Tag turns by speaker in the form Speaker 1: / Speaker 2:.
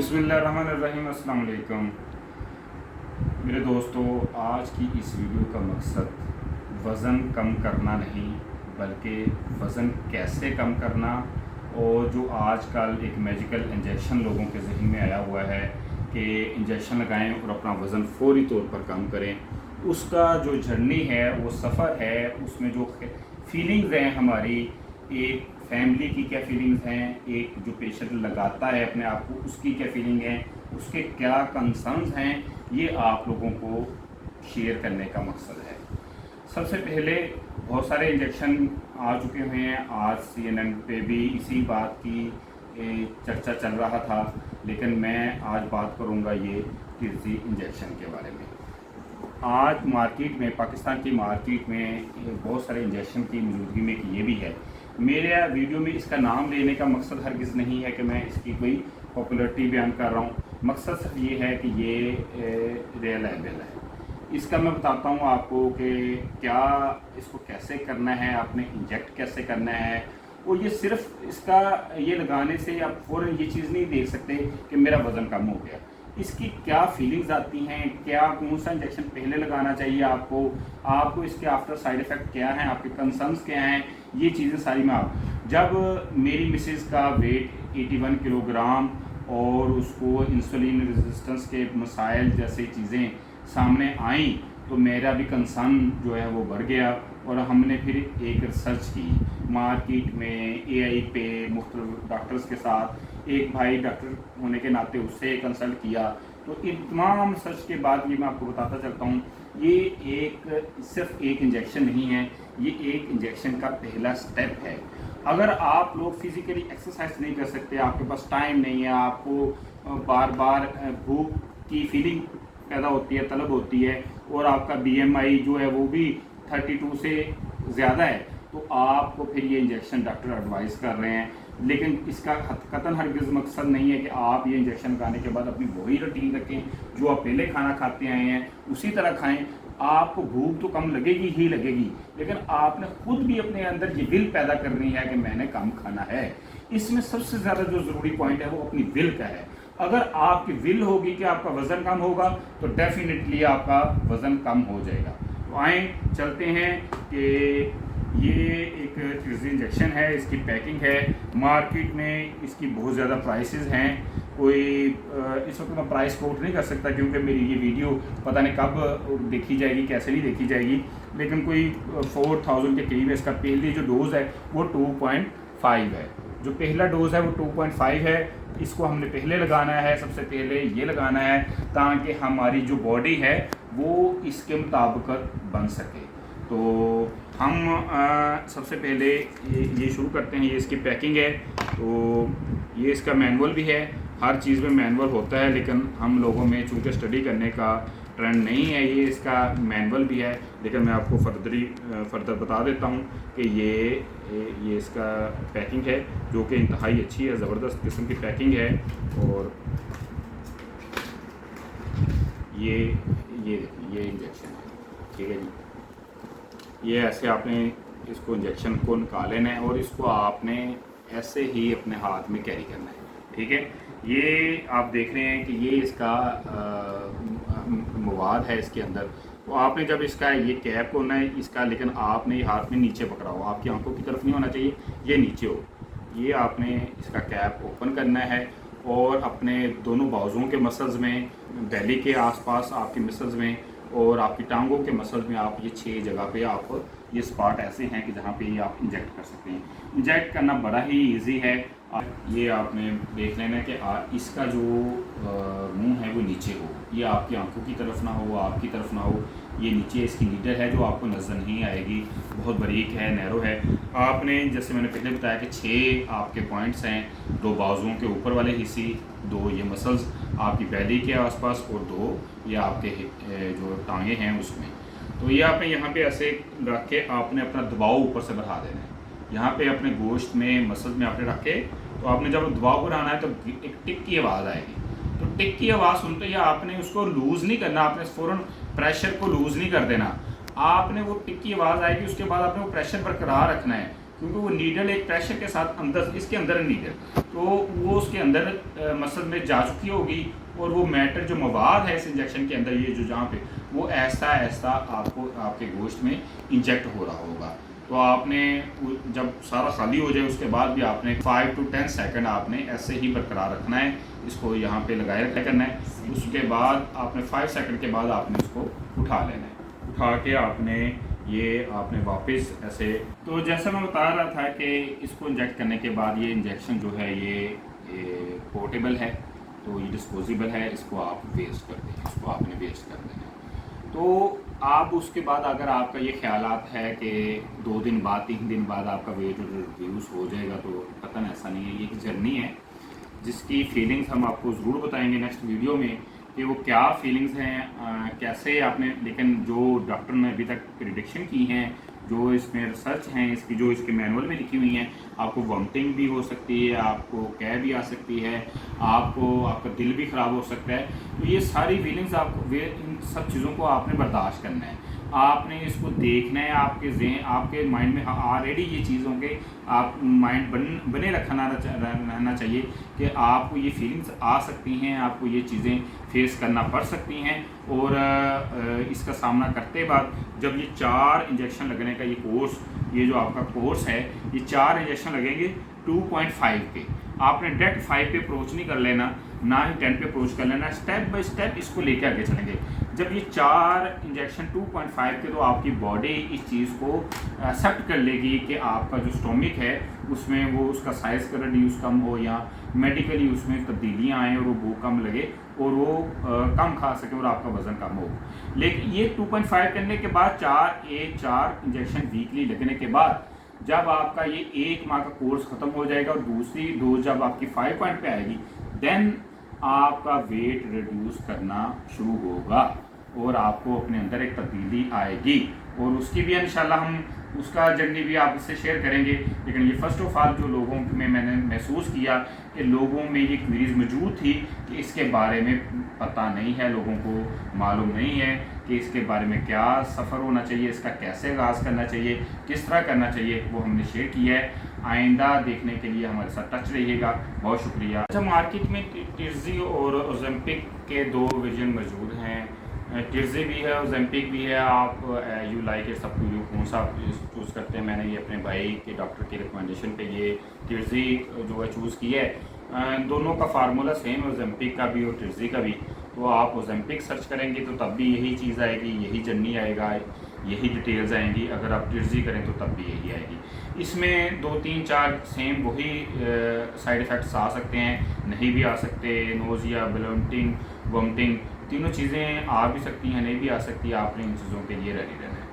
Speaker 1: बिस्मिल्लाहिर्रहमानिर्रहीम। अस्सलाम वालेकुम मेरे दोस्तों, आज की इस वीडियो का मकसद वज़न कम करना नहीं बल्कि वज़न कैसे कम करना, और जो आजकल एक मैजिकल इंजेक्शन लोगों के जहन में आया हुआ है कि इंजेक्शन लगाएं और अपना वज़न फौरी तौर पर कम करें, उसका जो जर्नी है, वो सफ़र है, उसमें जो फीलिंग्स हैं हमारी, एक फैमिली की क्या फीलिंग्स हैं, एक जो पेशेंट लगाता है अपने आप को उसकी क्या फीलिंग है, उसके क्या कंसर्न्स हैं, ये आप लोगों को शेयर करने का मकसद है। सबसे पहले बहुत सारे इंजेक्शन आ चुके हुए हैं। आज CNN पे भी इसी बात की चर्चा चल रहा था, लेकिन मैं आज बात करूंगा ये किसी इंजेक्शन के बारे में। आज मार्केट में, पाकिस्तान की मार्केट में बहुत सारे इंजेक्शन की मौजूदगी में ये भी है। मेरे वीडियो में इसका नाम लेने का मकसद हरगिज़ नहीं है कि मैं इसकी कोई पॉपुलरिटी बयान कर रहा हूँ। मकसद सिर्फ ये है कि ये रिलायबल है। इसका मैं बताता हूँ आपको कि क्या इसको कैसे करना है, आपने इंजेक्ट कैसे करना है। और ये सिर्फ इसका ये लगाने से आप फ़ौरन ये चीज़ नहीं देख सकते कि मेरा वज़न कम हो गया। इसकी क्या फीलिंग्स आती हैं, क्या कौन सा इंजेक्शन पहले लगाना चाहिए आपको इसके आफ्टर साइड इफ़ेक्ट क्या हैं, आपके कंसर्न्स क्या हैं, ये चीज़ें सारी मैं जब मेरी मिसेज़ का वेट 81 किलोग्राम और उसको इंसुलिन रेजिस्टेंस के मसाइल जैसे चीज़ें सामने आईं, तो मेरा भी कंसर्न जो है वो बढ़ गया। और हमने फिर एक रिसर्च की मार्केट में, AI पे मुख्तलिफ डॉक्टर्स के साथ, एक भाई डॉक्टर होने के नाते उससे कंसल्ट किया। तो इन तमाम रिसर्च के बाद ये मैं आपको बताता चलता हूँ, ये सिर्फ एक इंजेक्शन नहीं है, ये एक इंजेक्शन का पहला स्टेप है। अगर आप लोग फिज़िकली एक्सरसाइज नहीं कर सकते, आपके पास टाइम नहीं है, आपको बार बार भूख की फीलिंग पैदा होती है, तलब होती है, और आपका BMI जो है वो भी 32 से ज़्यादा है, तो आपको फिर ये इंजेक्शन डॉक्टर एडवाइस कर रहे हैं। लेकिन इसका कतन हरगिज़ मकसद नहीं है कि आप ये इंजेक्शन खाने के बाद अपनी वही रूटीन रखें जो आप पहले खाना खाते आए हैं, उसी तरह खाएं। आपको भूख तो कम लगेगी ही लगेगी, लेकिन आपने खुद भी अपने अंदर ये विल पैदा करनी है कि मैंने कम खाना है। इसमें सबसे ज़्यादा जो ज़रूरी पॉइंट है वो अपनी विल का है। अगर आपकी विल होगी कि आपका वज़न कम होगा, तो डेफिनेटली आपका वज़न कम हो जाएगा। तो आए चलते हैं कि ये एक इंजेक्शन है, इसकी पैकिंग है। मार्केट में इसकी बहुत ज़्यादा प्राइसेस हैं। कोई इस वक्त मैं प्राइस कोट नहीं कर सकता क्योंकि मेरी ये वीडियो पता नहीं कब देखी जाएगी, कैसे नहीं देखी जाएगी, लेकिन कोई 4000 के करीब है। इसका पहली जो डोज़ है वो 2.5 है। जो पहला डोज़ है वो 2.5 है। इसको हमने पहले लगाना है, सबसे पहले ये लगाना है ताकि हमारी जो बॉडी है वो इसके मुताबिक बन सके। तो हम सबसे पहले ये शुरू करते हैं। ये इसकी पैकिंग है। तो ये इसका मैनुअल भी है। हर चीज़ में मैनुअल होता है, लेकिन हम लोगों में चूँकि स्टडी करने का ट्रेंड नहीं है, ये इसका मैनुअल भी है। लेकिन मैं आपको फर्दर बता देता हूँ कि ये इसका पैकिंग है जो कि इंतहाई अच्छी है, ज़बरदस्त किस्म की पैकिंग है। और ये इंजेक्शन है, ठीक है जी। ये ऐसे आपने इसको इंजेक्शन को निकाल लेना है और इसको आपने ऐसे ही अपने हाथ में कैरी करना है, ठीक है। ये आप देख रहे हैं कि ये इसका मवाद है इसके अंदर। तो आपने जब इसका ये कैप होना है इसका, लेकिन आपने ये हाथ में नीचे पकड़ा हो, आपकी आंखों की तरफ नहीं होना चाहिए, ये नीचे हो। ये आपने इसका कैप ओपन करना है और अपने दोनों बाजुओं के मसल्स में, बेली के आसपास आपके मसल्स में और आपकी टांगों के मसल्स में आप ये 6 जगह पे आप ये स्पॉट ऐसे हैं कि जहाँ पे ये आप इंजेक्ट कर सकते हैं। इंजेक्ट करना बड़ा ही इजी है। ये आपने देख लेना है कि इसका जो मुंह है वो नीचे हो, ये आपकी आंखों की तरफ ना हो, आपकी तरफ ना हो। ये नीचे इसकी नीडल है जो आपको नज़र नहीं आएगी, बहुत बारीक है, नैरो है। आपने जैसे मैंने पहले बताया कि 6 आपके पॉइंट्स हैं, 2 बाजुओं के ऊपर वाले हिस्से, 2 ये मसल्स आपकी बैली के आसपास और 2 ये आपके जो टांगे हैं उसमें। तो ये आपने यहाँ पे ऐसे रख के आपने अपना दबाव ऊपर से बढ़ा देना है। यहाँ पे अपने गोश्त में, मसल्स में आपने रख के, तो आपने जब दबाव बढ़ाना है तो एक टिक की आवाज़ आएगी। तो टिक की आवाज़ सुनते ही आपने उसको लूज़ नहीं करना, आपने फ़ौरन प्रेशर को लूज़ नहीं कर देना। आपने वो टिक की आवाज़ आएगी, उसके बाद आपने वो प्रेशर बरकरार रखना है। क्योंकि वो नीडल एक प्रेशर के साथ अंदर, इसके अंदर है नीडल, तो वो उसके अंदर मसल में जा चुकी होगी और वो मैटर जो मवाद है इस इंजेक्शन के अंदर, ये जो जहाँ पे, वो ऐसा ऐसा आपको आपके गोश्त में इंजेक्ट हो रहा होगा। तो आपने जब सारा खाली हो जाए उसके बाद भी आपने 5 to 10 सेकंड आपने ऐसे ही बरकरार रखना है, इसको यहाँ पे लगाए रखा करना है। उसके बाद आपने 5 सेकंड के बाद आपने इसको उठा लेना है। उठा के आपने वापस ऐसे, तो जैसा मैं बता रहा था कि इसको इंजेक्ट करने के बाद ये इंजेक्शन जो है ये पोर्टेबल है, तो ये डिस्पोजेबल है, इसको आप वेस्ट कर दें, इसको आपने वेस्ट कर देना है। तो आप उसके बाद अगर आपका ये ख्यालात है कि 2 दिन बाद 3 दिन बाद आपका वेट रिड्यूस हो जाएगा, तो कतन ऐसा नहीं है। ये एक जर्नी है जिसकी फीलिंग्स हम आपको ज़रूर बताएंगे नेक्स्ट वीडियो में कि वो क्या फीलिंग्स हैं, कैसे आपने, लेकिन जो डॉक्टर ने अभी तक प्रिडिक्शन की हैं, जो इसमें रिसर्च हैं इसकी, जो इसके मैनुअल में लिखी हुई हैं, आपको वॉमिटिंग भी हो सकती है, आपको कह भी आ सकती है, आपका दिल भी ख़राब हो सकता है। तो ये सारी फीलिंग्स आपको, इन सब चीज़ों को आपने बर्दाश्त करना है, आपने इसको देखना है। आपके माइंड में ऑलरेडी ये चीज़ों के आप माइंड बने रहना चाहिए कि आपको ये फीलिंग्स आ सकती हैं, आपको ये चीज़ें फेस करना पड़ सकती हैं। और इसका सामना करते बाद जब ये 4 इंजेक्शन लगने का ये कोर्स, ये जो आपका कोर्स है, ये 4 इंजेक्शन लगेंगे 2.5 पे, आपने डायरेक्ट 5 पे अप्रोच नहीं कर लेना, ना ही 10 पे अप्रोच कर लेना, स्टेप बाय स्टेप इसको लेके आगे चलेंगे। जब ये 4 इंजेक्शन 2.5 के, तो आपकी बॉडी इस चीज़ को एक्सेप्ट कर लेगी कि आपका जो स्टोमिक है उसमें वो उसका साइज़ का रिड्यूस कम हो या मेडिकली उसमें तब्दीलियाँ आएँ और वो भूख कम लगे और वो कम खा सके और आपका वज़न कम हो। लेकिन ये 2.5 करने के बाद 4 इंजेक्शन वीकली लगने के बाद जब आपका ये 1 माह का कोर्स ख़त्म हो जाएगा और दूसरी डोज जब आपकी 5 पॉइंट पे आएगी, देन आपका वेट रिड्यूस करना शुरू होगा और आपको अपने अंदर एक तब्दीली आएगी। और उसकी भी इंशाल्लाह हम उसका जर्नी भी आपसे शेयर करेंगे। लेकिन ये फर्स्ट ऑफ ऑल जो लोगों में मैंने महसूस किया कि लोगों में ये क्वेरीज मौजूद थी कि इसके बारे में पता नहीं है, लोगों को मालूम नहीं है कि इसके बारे में क्या सफ़र होना चाहिए, इसका कैसे आगाज़ करना चाहिए, किस तरह करना चाहिए, वो हमने शेयर किया है। आइंदा देखने के लिए हमारे साथ टच रहिएगा। बहुत शुक्रिया। अच्छा, मार्केट में टिर्जी और ओलंपिक के 2 वर्जन मौजूद हैं। टिर्जी भी है, ओलंपिक भी है। आप यू लाइक इट, सबको यू कौन सा चूज़ करते हैं। मैंने ये अपने भाई के डॉक्टर की रिकमेंडेशन पे ये टिर्जी जो है चूज़ किया है। दोनों का फार्मूला सेम है, ओलंपिक का भी और टिर्जी का भी। तो आप ओलंपिक सर्च करेंगे तो तब भी यही चीज़ आएगी, यही जर्नी आएगा, यही डिटेल्स आएंगी। अगर आप टिर्जी करें तो तब भी यही आएगी। इसमें 2, 3, 4 सेम वही साइड इफ़ेक्ट्स आ सकते हैं, नहीं भी आ सकते। नोज़िया, ब्लोटिंग, वोमिटिंग, तीनों चीज़ें आ भी सकती हैं, नहीं भी आ सकती। आपने इन चीज़ों के लिए रेडी रहना है।